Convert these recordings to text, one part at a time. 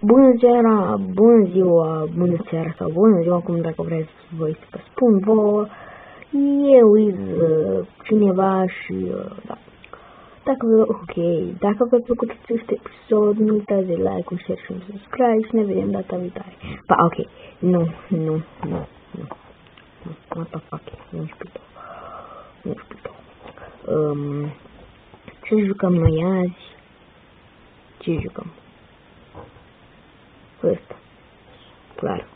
Bună seara, bună ziua, bună seara sau bună ziua, cum dacă vreți voi să vă spun vouă. Eu cineva și da. Dacă v-a plăcut acest episod, nu uitați de like, un share și un subscribe și ne vedem data viitoare. Ok, nu, what the fuck, nu știu. Ce jucăm noi azi? Ce jucăm? Ăsta, clar.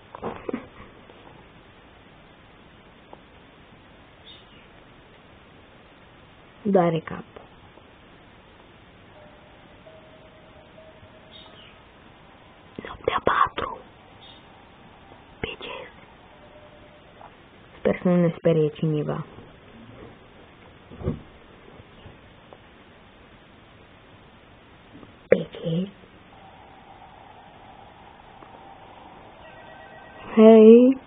Doare cap. Noaptea 4. Bitches. Sper să nu ne sperie cineva. Bitches. Hey.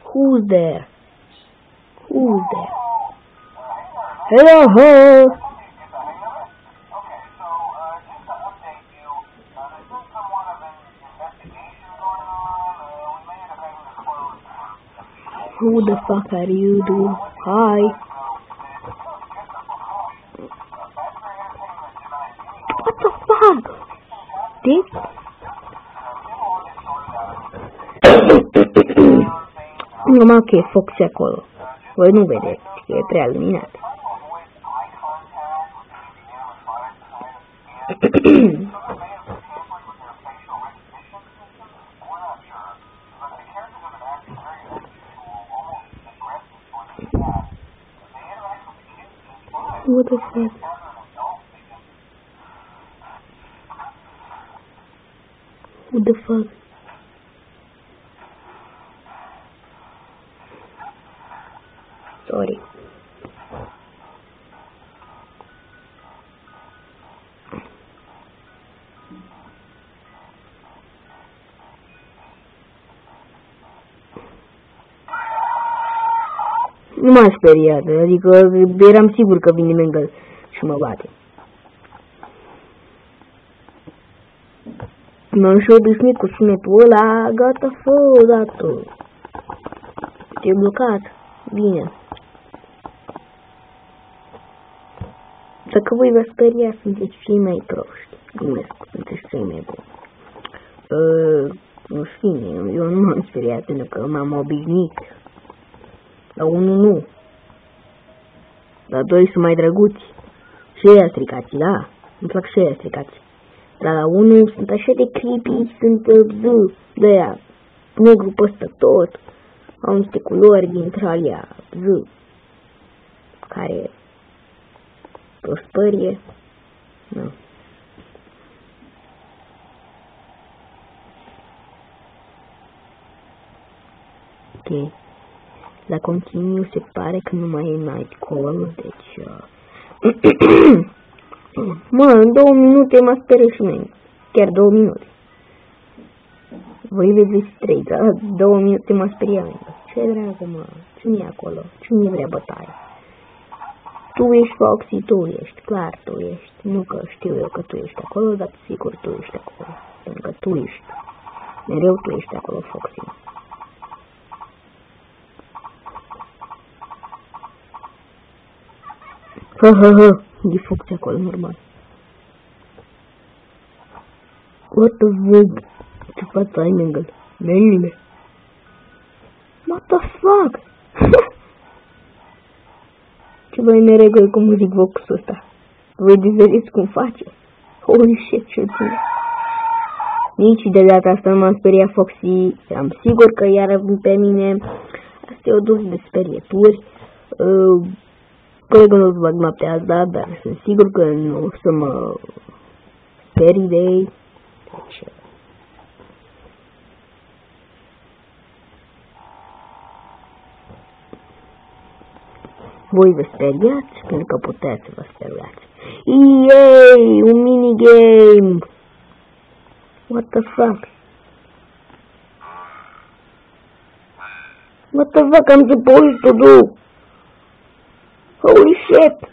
Who's there? Hello. Who the fuck are you, dude? Hi. What the fuck? This? Numai că e foc și acolo. Voi nu vedeți, că e prea luminat. What the fuck? What the fuck? Sorry. Nu m-am speriat, adică eram sigur că vine Mengel și mă bate. M-am și obișnuit cu sunetul ăla, gata, fă, dată. Te-ai blocat, bine. Dacă voi vă speria, sunteți cei mai proști. Glumesc, sunteți cei mai buni. În fine, eu nu m-am speriat pentru că m-am obișnuit. La 1 nu. La 2 sunt mai drăguți. Și ăia stricați, da? Îmi plac și ăia stricați. Dar la 1 sunt așa de creepy, sunt de aia negru păstă tot. Au niște culori dintre alea care o spărie. Nu. Ok. La continuu se pare că nu mai e Nightcall, deci... Mă, în 2 minute mă sperie și mine. Chiar 2 minute. Voi vedeți 3, dar 2 minute mă sperie mine. Ce dragă, mă? Cine e acolo? Cine vrea bătaie? Tu ești Foxy, tu ești, clar tu ești. Nu că știu eu că tu ești acolo, dar sigur tu ești acolo. Pentru că tu ești. Mereu tu ești acolo, Foxy. E foc de acolo, normal. What the fuck? Ce faci ai, Mengel? Mengele? What the fuck? Ce mai nereguli cum zic voxul ăsta? Voi vedeți cum face? Holy shit, ce bine. Nici de data asta nu m-am speriat Foxy. Am sigur că iar pe mine. Asta e o doză de sperieturi. Cred că nu-ți bag noaptea asta, dar sunt sigur că nu o să mă sperii de ei. Deci... Voi vă speriați, pentru că puteți să vă speriați. Yay! Un minigame! What the fuck? What the fuck am supposed to do? Holy shit!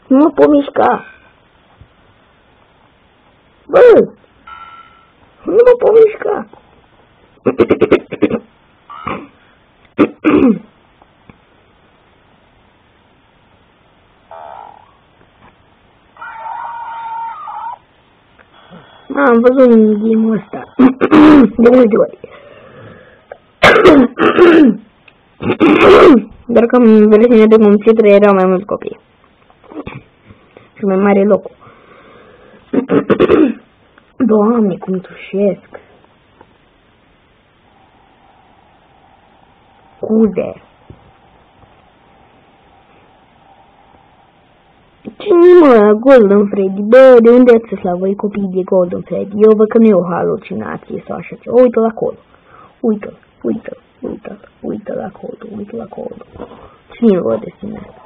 Nu mă pot mișca. Bă! Nu mă pot mișca. Am văzut în game-ul ăsta de multe ori. Dar că în versiunea de computer erau mai mulți copii. Și mai mare locul. Doamne, cum tușesc. Scuze. Cine mă, Golden Freddy? Bă, de unde ați la voi copiii de Golden Freddy? Eu văd că nu e o halucinație sau așa ceva. Uită-l acolo. Uită-l, uită-l, uită-l, uită-l acolo, uită-l acolo. Cine vă desenat?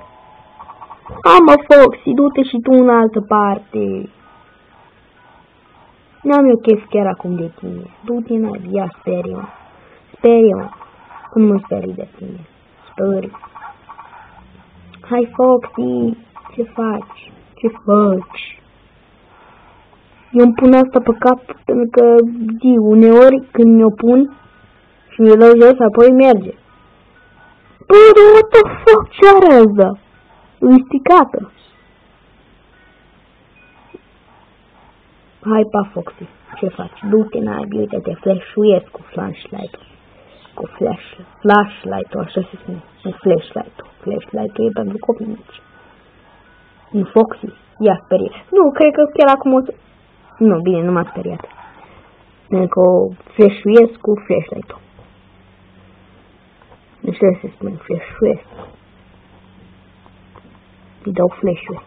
Mă, Foxy, du-te și tu în altă parte. N-am eu chef chiar acum de tine. Du-te în altă, ia, sperie-mă. Sperie-mă. Cum mă sperii de tine? Spări. Hai, Foxy. Ce faci? Ce faci? Eu îmi pun asta pe cap pentru că uneori când mi-o pun și mi-o dau jos, apoi merge. Bă, what the fuck? Ce are asta? E sticată. Hai, pa, Foxy. Ce faci? Du-te, naibii, uite, te flash-uiesc cu flashlight-ul. Cu flashlight-ul, așa se spune. Cu flashlight-ul. Flashlight-ul e pentru copii mici. Nu, Foxy, ia sperie. Nu, cred că chiar acum o să... Nu, bine, nu m-a speriat. Pentru că o flash-uiesc cu flashlight-ul. Nu știu să spun, flash-uiesc. Îi dau flash-uri.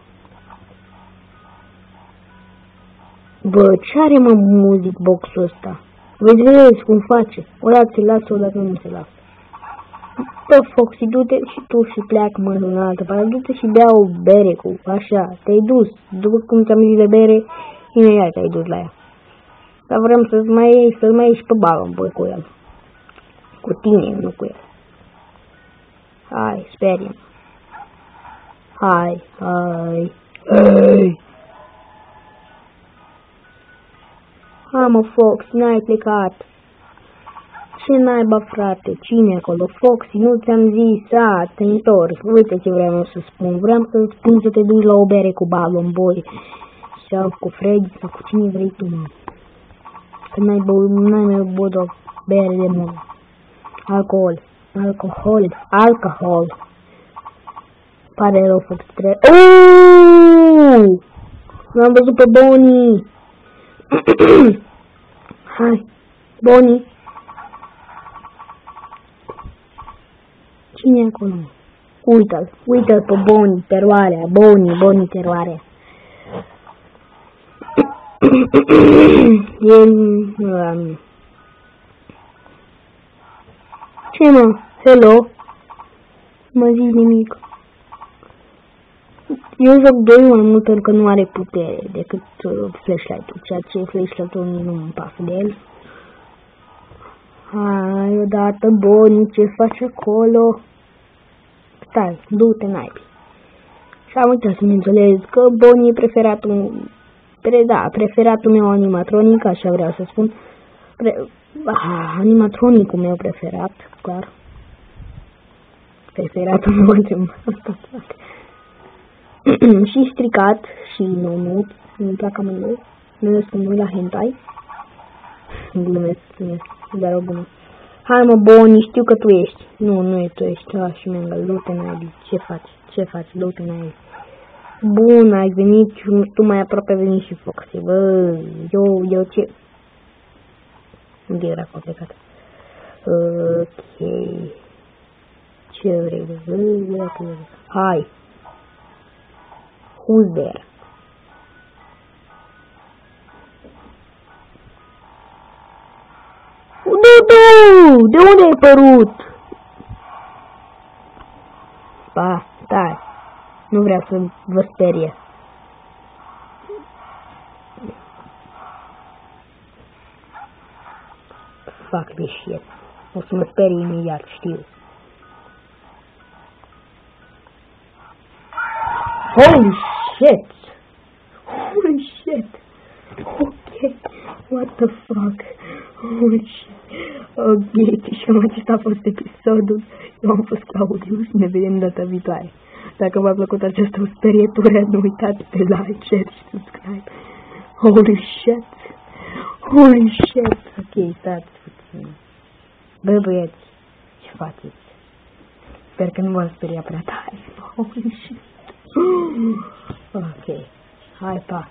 Bă, ce are mă music box-ul ăsta? Vedeți cum face. Odată se lasă, odată nu se lasă. Bă, Foxy, du-te și tu și pleacă mă în altă parte. Du-te și bea o bere cu așa. Te-ai dus. După cum ți-am zis de bere, imediat te-ai dus la ea. Dar vrem să-ți mai iei și pe balon, băi, cu el. Cu tine, nu cu el. Hai, sperie-mă. Hai, hai, hai. Hai, mă, Fox, n-ai plecat. Ce naiba, frate? Cine acolo? Foxy, nu ți-am zis, te întorci. Uite ce vreau să spun. Vreau să spun să te duci la o bere cu Balon Boy. Sau cu Freddy, sau cu cine vrei tu, mă. Că n-ai mai băut o bere de mult. Alcohol. Pare rău, Fox, trebuie. Uuuu! L-am văzut pe Bonnie. Hai, Bonnie. Cine e acolo? Uită-l pe Bonnie, teroarea. Bonnie, teroarea. Ce mă? Hello? Mă zici nimic. Eu joc 2 mai mult pentru că nu are putere decât flashlight-ul, ceea ce flashlight-ul nu-mi pasă de el. Hai, odată, Bonnie, ce faci acolo? Stai, du-te, naibii. Și am uitat să-mi înțeles că Bonnie e preferatul meu animatronic, așa vreau să spun. Animatronicul meu preferat, clar. Preferatul meu animatronic. Și stricat și nu-mi plac amândoi. Nu spun nu la hentai. Glumesc, dar o bună. Hai, mă, Bonnie, știu că tu ești. Nu tu ești. Și mi-am du-te, naibii. Ce faci? Du-te, naibii. Bun, ai venit și tu mai aproape ai venit și Foxy. Bă, eu ce? Unde era că a plecat? Ok. Ce vrei? Hai. Who's there? Dudu! De unde ai părut? Stai. Nu vreau să vă sperie. Fac de shit. O să mă sperie imediat, știu. Holy shit! Holy shit! Ok, what the fuck? Holy shit! Ok, și cam acesta a fost episodul. Eu am fost Claudiu și ne vedem data viitoare. Dacă v-a plăcut această sperietură, nu uitați de like, share și subscribe. Holy shit! Holy shit! Ok, stați puțin. Bă, băieți, ce faceți? Sper că nu v-am speriat prea tare. Holy shit! Ok, hai, pa!